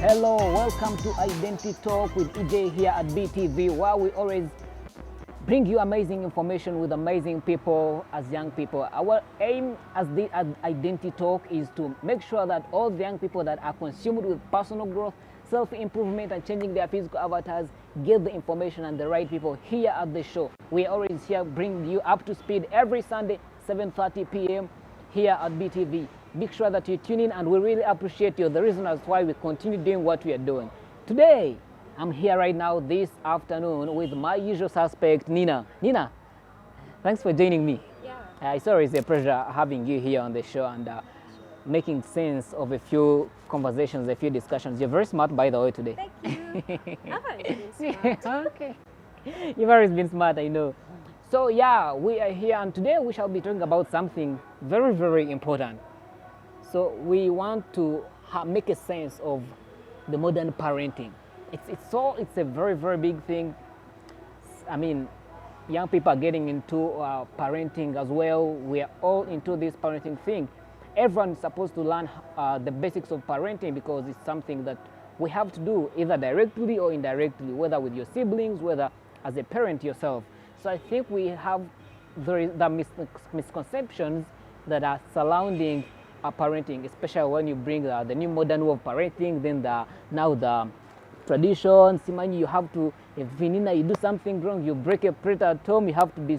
Hello, welcome to Identity Talk with EJ here at BTV, where we always bring you amazing information with amazing people as young people. Our aim as the Identity Talk is to make sure that all the young people that are consumed with personal growth, self-improvement, and changing their physical avatars get the information and the right people here at the show. We always here bring you up to speed every Sunday, 7:30 p.m. here at BTV. Make sure that you tune in, and we really appreciate you. The reason as why we continue doing what we are doing. Today, I'm here right now this afternoon with my usual suspect, Nina. Nina, thanks for joining me. Yeah. It's always a pleasure having you here on the show and making sense of a few conversations, a few discussions. You're very smart, by the way, today. Thank you. I've always been smart. Okay. You've always been smart, I know. So yeah, we are here, and today we shall be talking about something very, very important. So we want to make a sense of the modern parenting. It's a very, very big thing. I mean, young people are getting into parenting as well. We are all into this parenting thing. Everyone is supposed to learn the basics of parenting because it's something that we have to do either directly or indirectly, whether with your siblings, whether as a parent yourself. So I think we have the misconceptions that are surrounding parenting, especially when you bring the new modern way of parenting, then now the traditions. Imagine you have to, if Vinina, you do something wrong, you break a plate at home, you have to be,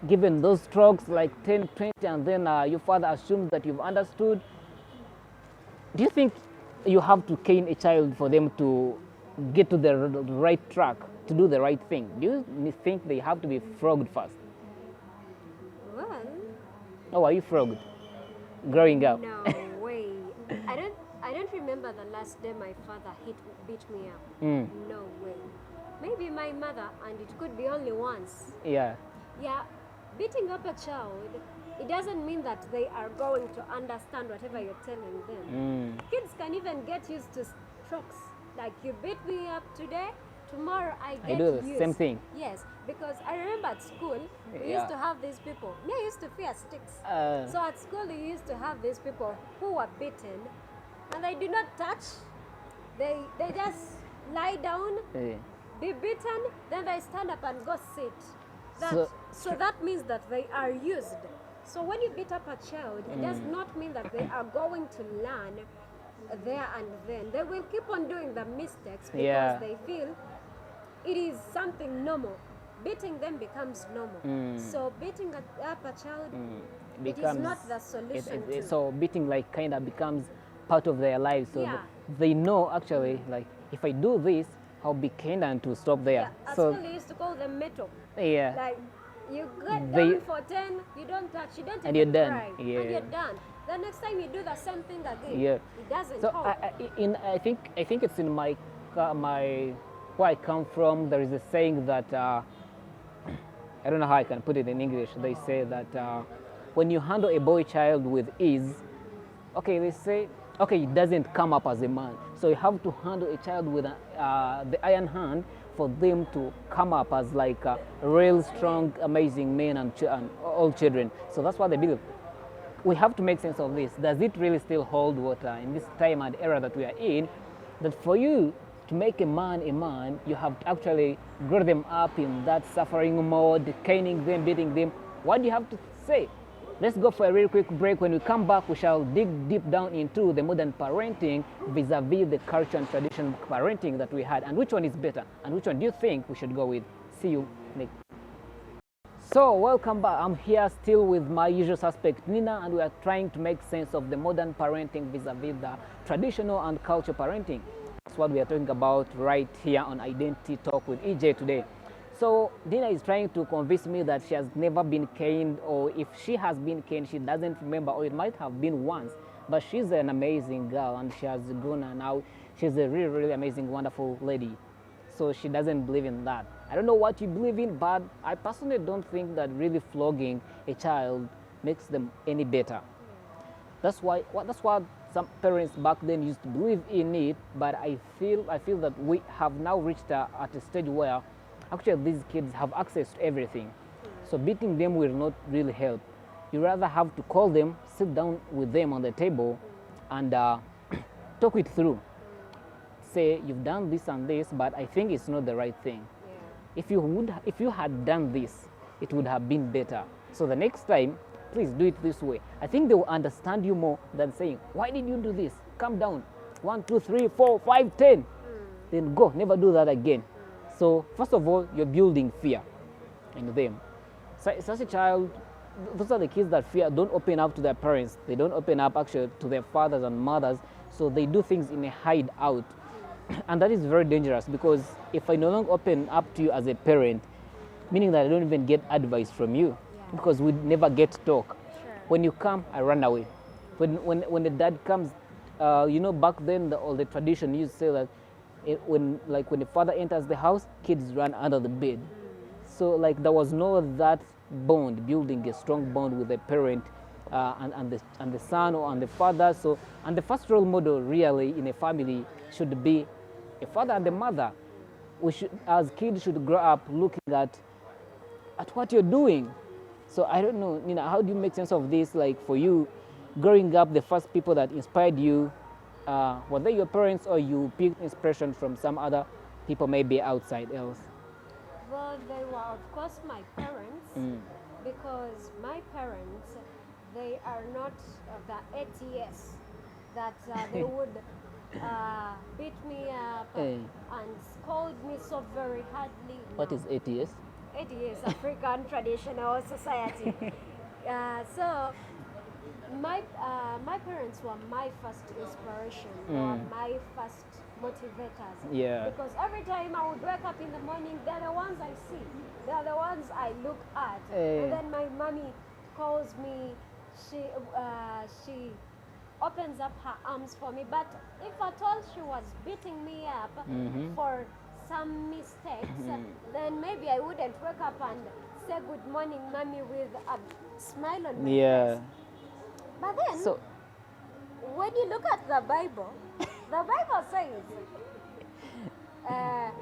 given those strokes like 10, 20, and then your father assumes that you've understood. Do you think you have to cane a child for them to get to the right track, to do the right thing? Do you think they have to be flogged first? Well, Oh, are you flogged growing up? no way. I don't remember the last day my father beat me up. No way. Maybe my mother, and it could be only once. Yeah. Yeah, beating up a child, it doesn't mean that they are going to understand whatever you're telling them. Kids can even get used to strokes. Like, you beat me up today, tomorrow I get I do the used. same thing. Yes, because I remember at school, we Yeah. used to have these people. Me, I used to fear sticks. So at school, we used to have these people who were beaten, and they do not touch. They just lie down, be beaten, then they stand up and go sit. So that means that they are used. So when you beat up a child, it does not mean that they are going to learn there and then. They will keep on doing the mistakes because Yeah. they feel it is something normal. Beating them becomes normal. So beating up a child, it is not the solution. So beating like kind of becomes part of their lives. So Yeah. they know actually, like, if I do this, I'll be kind to stop there. Yeah, at So school they used to call them metal. yeah. Like, you get They- down for 10, you don't touch, you don't And even you're done. cry, Yeah. and you're done. The next time you do the same thing again, Yeah. it doesn't So help. I think it's in my where I come from. There is a saying that I don't know how I can put it in English. They say that when you handle a boy child with ease, okay, they say, okay, it doesn't come up as a man. So you have to handle a child with the iron hand for them to come up as like real strong, amazing men and all children. So that's what they believe. We have to make sense of this. Does it really still hold water in this time and era that we are in? That for you to make a man, you have to actually grow them up in that suffering mode, caning them, beating them. What do you have to say? Let's go for a real quick break. When we come back, we shall dig deep down into the modern parenting vis-a-vis the culture and tradition parenting that we had, and which one is better, and which one do you think we should go with? See you next. So welcome back. I'm here still with my usual suspect, Nina, and we are trying to make sense of the modern parenting vis-a-vis the traditional and culture parenting. That's what we are talking about right here on Identity Talk with EJ today. So Nina is trying to convince me that she has never been caned, or if she has been caned, she doesn't remember, or it might have been once. But she's an amazing girl, and she has grown, and now she's a really, really amazing, wonderful lady. So she doesn't believe in that. I don't know what you believe in, but I personally don't think that really flogging a child makes them any better. That's what some parents back then used to believe in it, but I feel that we have now reached at a stage where actually these kids have access to everything. So beating them will not really help. You rather have to call them, sit down with them on the table, and talk it through. say you've done this and this, but I think it's not the right thing. Yeah. If you had done this, it would have been better. So the next time, please do it this way. I think they will understand you more than saying, why did you do this? Calm down. 1, 2, 3, 4, 5, 10. Then go, never do that again. So first of all, you're building fear in them. So, such a child, those are the kids that fear, don't open up to their parents. They don't open up actually to their fathers and mothers. So they do things in a hideout. And that is very dangerous, because if I no longer open up to you as a parent, meaning that I don't even get advice from you, because we never get to talk. Sure. When you come, I run away. When the dad comes, back then all the tradition used to say that when the father enters the house, kids run under the bed. So like there was no that bond, building a strong bond with the parent and the son or and the father. So, and the first role model really in a family should be a father and the mother. We should, as kids, should grow up looking at what you're doing. So I don't know, how do you make sense of this? Like for you, growing up, the first people that inspired you, were they your parents, or you picked inspiration from some other people maybe outside else? Well, they were of course my parents, because my parents, they are not the ATS that they would beat me up and scold me so very hardly. What is ATS? ATS, African Traditional Society. So my parents were my first inspiration, were my first motivators. Yeah. Because every time I would wake up in the morning, they're the ones I see, they're the ones I look at. And then my mommy calls me, she opens up her arms for me. But if at all she was beating me up for some mistakes, then maybe I wouldn't wake up and say good morning, mommy, with a smile on my face. But then, So, when you look at the Bible says,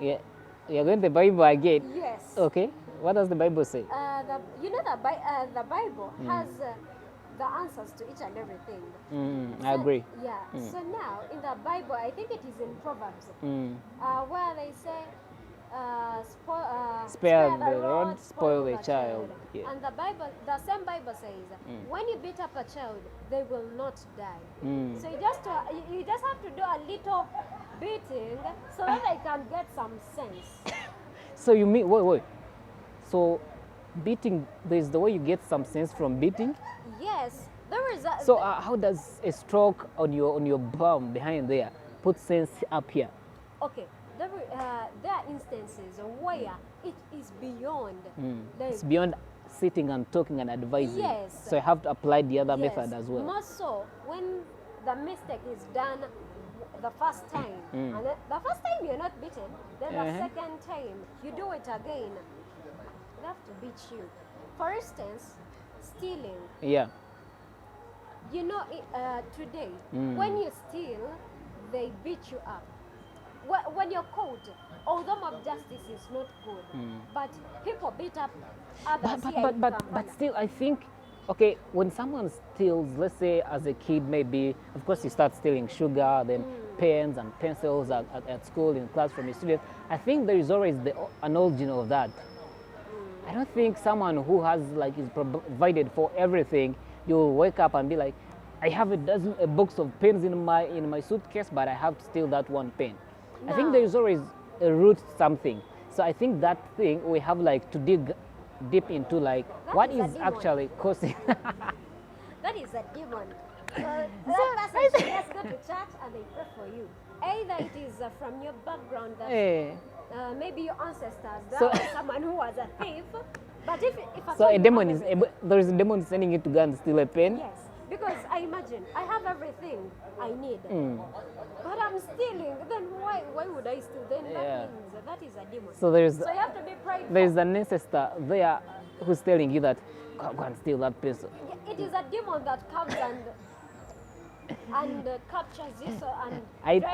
yeah, you're going to the Bible again. yes. Okay. What does the Bible say? The Bible has the answers to each and everything. I agree. Yeah. So now in the Bible, I think it is in Proverbs, where they say, Spare the rod, spoil the child. Yeah. And the same Bible says, when you beat up a child, they will not die. So you just have to do a little beating so that they can get some sense. So you mean, wait. So beating, there's the way you get some sense from beating? Yes, there is a... So how does a stroke on your bum behind there put sense up here? Okay, there are instances where it is beyond. It's beyond sitting and talking and advising. Yes. So you have to apply the other method as well. More so when the mistake is done the first time. And the first time you're not beaten, then the second time you do it again, they have to beat you. For instance, stealing. Yeah. Today, when you steal, they beat you up. When you're caught, although mob justice is not good, but people beat up others here in But Kampala. still, I think, okay, when someone steals, let's say as a kid, maybe, of course, you start stealing sugar, then pens and pencils at school, in class from your students. I think there is always an origin of that. I don't think someone who has is provided for everything, you'll wake up and be like, I have a box of pens in my suitcase, but I have to steal that one pen. No. I think there is always a root something. So I think that thing we have to dig deep into what is actually causing. That is a demon. That person should just go to church and they pray for you. Either it is from your background that maybe your ancestors, that was someone who was a thief. But if so a demon is there is a demon sending you to go and steal a pen. Yes, because I imagine I have everything I need, but I'm stealing. Then why would I steal? Then that means that is a demon. So you have to be praying. There is an ancestor there who's telling you that go and steal that pencil. It is a demon that comes and captures you and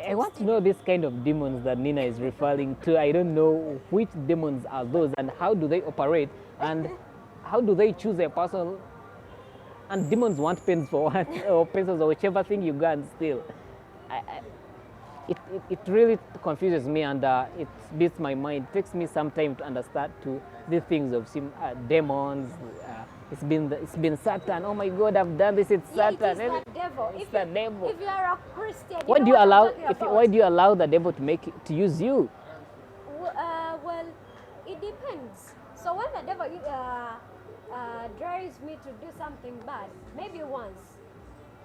I want to know this kind of demons that Nina is referring to. I don't know which demons are those and how do they operate and how do they choose a person. And demons want pens for what, or pencils or whichever thing you go and steal. it really confuses me, and it beats my mind. It takes me some time to understand to these things of demons. It's been Satan. Oh my God, I've done this. It's Yeah, Satan. it is the devil. It's the devil. If you are a Christian, Why you do know you what I'm allow? talking about. Why do you allow the devil to use you? Well, it depends. So when the devil drives me to do something bad, maybe once.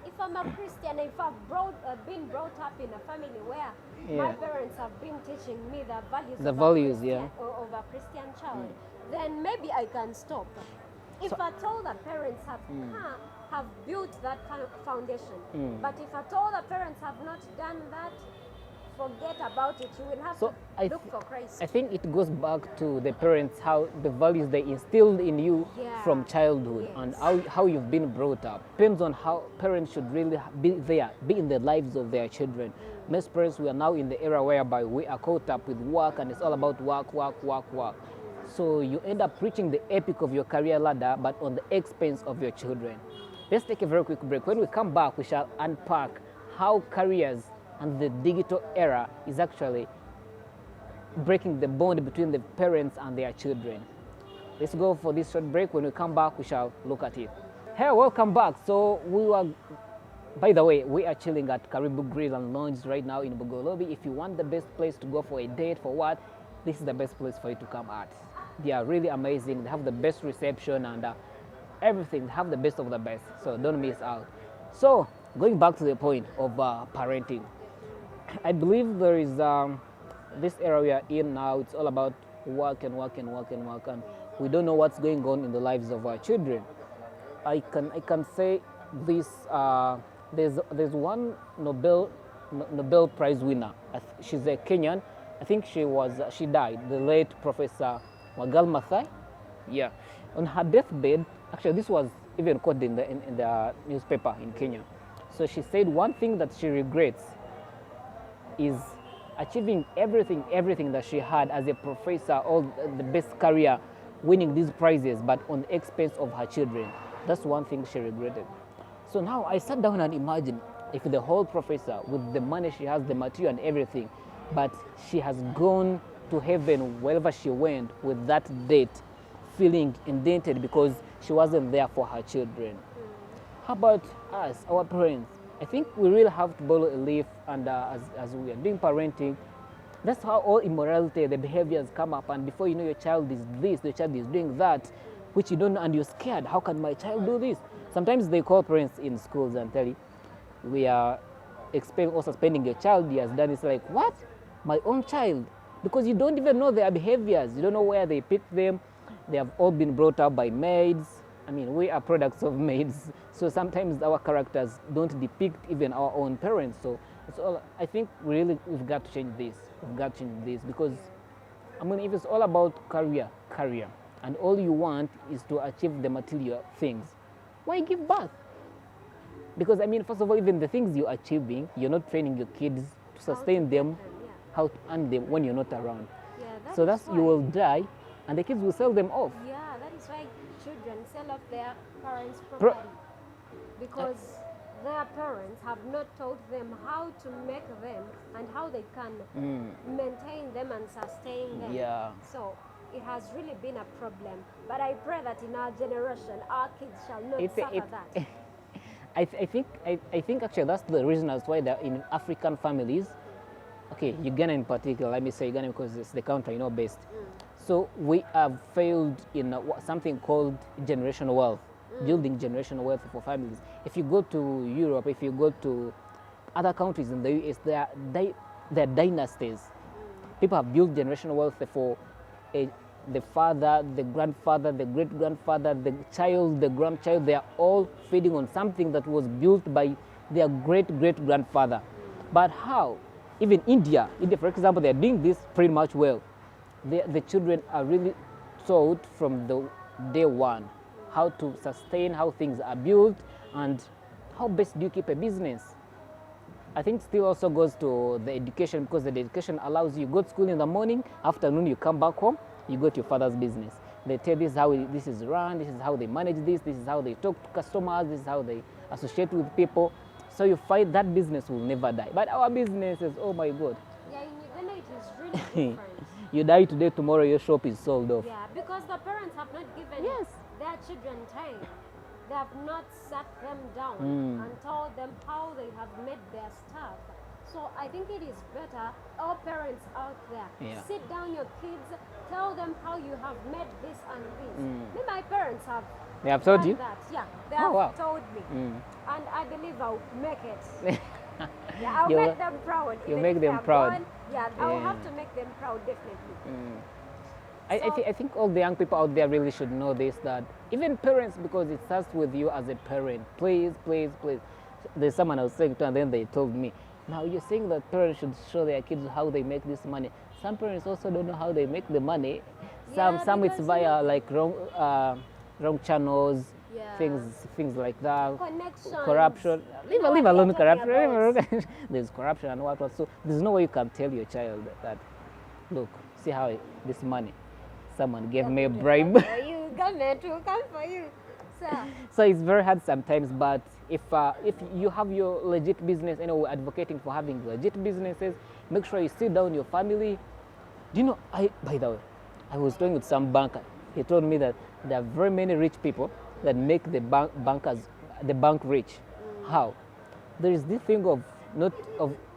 If I'm a Christian, if I've been brought up in a family where my parents have been teaching me the values of a Christian child, then maybe I can stop. If at all the parents have built that kind of foundation, but if at all the parents have not done that, forget about it. You will have to look for Christ. I think it goes back to the parents, how the values they instilled in you from childhood, and how you've been brought up. Depends on how parents should really be in the lives of their children. Most parents, we are now in the era whereby we are caught up with work, and it's all about work. So you end up reaching the epic of your career ladder, but on the expense of your children. Let's take a very quick break. When we come back, we shall unpack how careers and the digital era is actually breaking the bond between the parents and their children. Let's go for this short break. When we come back, we shall look at it. Hey, welcome back. So by the way, we are chilling at Karibu Grill and Lounge right now in Bugolobi. If you want the best place to go for a date, for what, this is the best place for you to come at. They are really amazing. They have the best reception and everything. They have the best of the best. So don't miss out. So going back to the point of parenting. I believe there is this era we are in now. It's all about work, and we don't know what's going on in the lives of our children. I can say this. There's one Nobel Prize winner. She's a Kenyan. I think she died. The late Professor Magal Maathai. Yeah. On her deathbed, actually, this was even quoted in the newspaper in Kenya. So she said one thing that she regrets is achieving everything that she had as a professor, all the best career, winning these prizes, but on the expense of her children. That's one thing she regretted. So now I sat down and imagined if the whole professor, with the money she has, the material and everything, but she has gone to heaven wherever she went with that debt, feeling indented because she wasn't there for her children. How about us, our parents? I think we really have to borrow a leaf, and as we are doing parenting, that's how all immorality, the behaviors come up, and before you know, your child is this, the child is doing that, which you don't know, and you're scared. How can my child do this? Sometimes they call parents in schools and tell you, we are expelling or suspending your child. He has done it. It's like, what? My own child? Because you don't even know their behaviors. You don't know where they picked them. They have all been brought up by maids. I mean, we are products of maids, so sometimes our characters don't depict even our own parents. So it's all, I think we've got to change this. We've got to change this because, I mean, if it's all about career, and all you want is to achieve the material things, why give birth? Because, I mean, first of all, even the things you're achieving, you're not training your kids to sustain them, how to earn them when you're not around. Yeah, so that's why you will die, and the kids will sell them off. Yeah, that is why children sell off their parents' property, because their parents have not taught them how to make them and how they can maintain them and sustain them. Yeah. So it has really been a problem. But I pray that in our generation, our kids shall not suffer that. I think actually that's the reason as why that in African families, okay, Uganda in particular, let me say Uganda because it's the country I know best. So we have failed in something called generational wealth, building generational wealth for families. If you go to Europe, if you go to other countries in the US, they're dynasties. People have built generational wealth for the father, the grandfather, the great-grandfather, the child, the grandchild. They are all feeding on something that was built by their great-great-grandfather. But how? Even India, for example, they're doing this pretty much well. The children are really taught from the day one how to sustain, how things are built, and how best do you keep a business. I think still also goes to the education, because the education allows you go to school in the morning, afternoon you come back home, you go to your father's business. They tell this is how this is run, this is how they manage this is how they talk to customers, this is how they associate with people. So you find that business will never die. But our businesses, oh my God. Yeah, in Uganda it is really different. You die today, tomorrow your shop is sold off. Yeah, because the parents have not given their children time. They have not sat them down and told them how they have made their stuff. So I think it is better, all parents out there, sit down your kids, tell them how you have made this and this. Me, my parents have. They have told you? That. Yeah, they have told me. And I believe I'll make it. Yeah, I'll make them proud. You make them proud. Yeah, I'll have to make them proud, definitely. I think all the young people out there really should know this, that even parents, because it starts with you as a parent, please, please, please. There's someone I was saying to, and then they told me, now you're saying that parents should show their kids how they make this money. Some parents also don't know how they make the money. Some it's via like wrong channels, things like that. Corruption. Leave alone corruption. There's corruption and what. So there's no way you can tell your child that, look, see how this money, someone gave me a bribe. Government will come for you. So it's very hard sometimes, but if you have your legit business, we're advocating for having legit businesses, make sure you sit down your family. Do you know, by the way, I was talking with some banker. He told me that there are very many rich people that make the bank rich. How? There is this thing of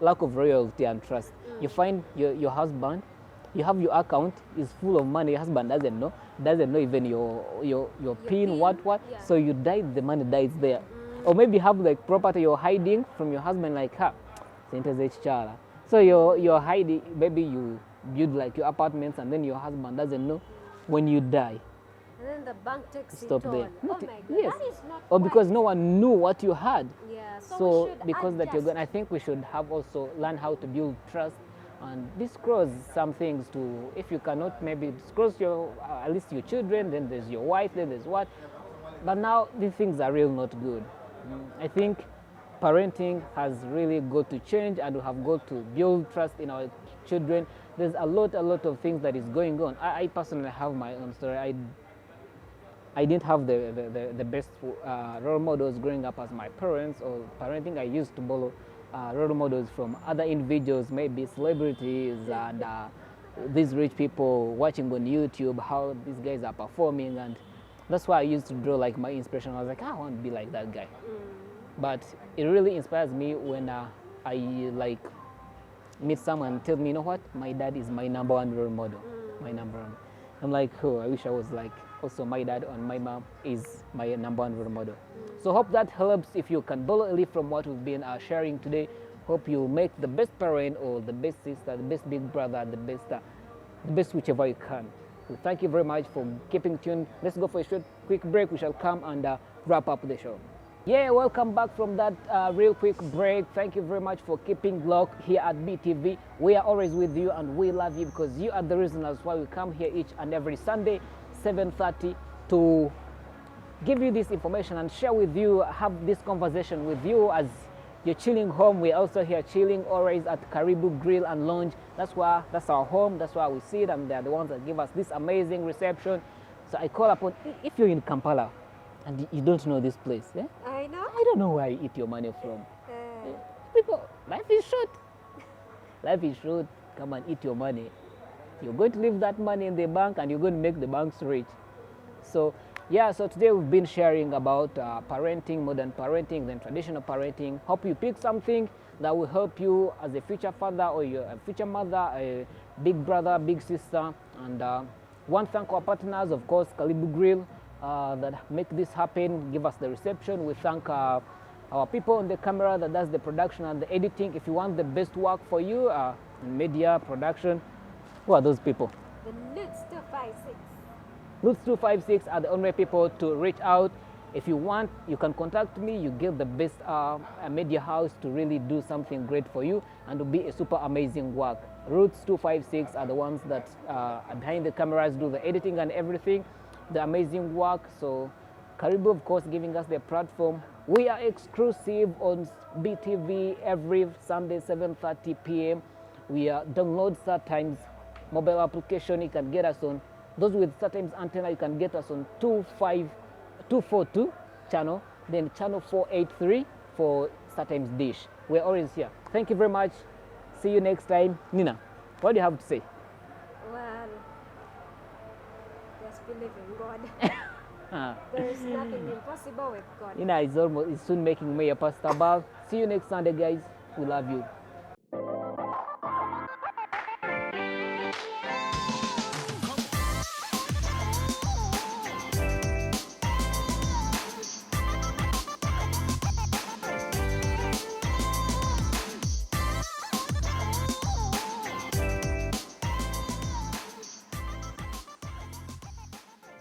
lack of loyalty and trust. You find your husband, you have your account is full of money. Your husband doesn't know even your PIN, what. Yeah. So you die, the money dies there. Or maybe you have like property you're hiding from your husband, like so you're hiding. Maybe you build like your apartments, and then your husband doesn't know. When you die, and then the bank takes stop it there. all. Oh my God, yes. That is not or because no one knew what you had. Yeah. So because that you're going, I think we should have also learn how to build trust and disclose some things to. If you cannot maybe disclose your at least your children, then there's your wife, then there's what. But now these things are really not good. I think parenting has really got to change, and we have got to build trust in our children. There's a lot of things that is going on. I personally have my own story. I didn't have the best role models growing up as my parents or parenting. I used to borrow role models from other individuals, maybe celebrities and these rich people watching on YouTube how these guys are performing, and that's why I used to draw like my inspiration. I was like, I want to be like that guy. But it really inspires me when I like meet someone and tell me, you know what, my dad is my number one role model. My number one. I'm like, oh, I wish I was like also my dad and my mom is my number one role model. So hope that helps. If you can borrow a leaf from what we've been sharing today, hope you make the best parent or the best sister, the best big brother, the best whichever you can. So thank you very much for keeping tuned. Let's go for a short quick break. We shall come and wrap up the show. Yeah, welcome back from that real quick break. Thank you very much for keeping locked here at BTV. We are always with you and we love you because you are the reason as why we come here each and every Sunday, 7:30, to give you this information and share with you, have this conversation with you as you're chilling home. We're also here chilling always at Karibu Grill and Lounge. That's our home. That's why we sit, and they're the ones that give us this amazing reception. So I call upon, if you're in Kampala, and you don't know this place, yeah? I know. I don't know where you eat your money from. People, life is short. Life is short. Come and eat your money. You're going to leave that money in the bank and you're going to make the banks rich. So, yeah, so today we've been sharing about parenting, modern parenting, then traditional parenting. Hope you pick something that will help you as a future father or you're a future mother, a big brother, big sister. And one, thank our partners, of course, Karibu Grill, that make this happen, give us the reception. We thank our people on the camera that does the production and the editing. If you want the best work for you in media production, who are those people? The Lutz 256. Lutz 256 are the only people to reach out. If you want, you can contact me. You get the best media house to really do something great for you and to be a super amazing work. Lutz 256 are the ones that are behind the cameras, do the editing and everything, the amazing work. So Karibu, of course, giving us the platform. We are exclusive on BTV every Sunday, 7:30 p.m. We download StarTimes mobile application. You can get us on. Those with StarTimes antenna, you can get us on 242 channel, then channel 483 for Star Times dish. We're always here. Thank you very much. See you next time. Nina, what do you have to say? Well, just believe in God. There is nothing impossible with God. Nina is soon making me a pasta ball. See you next Sunday, guys. We love you.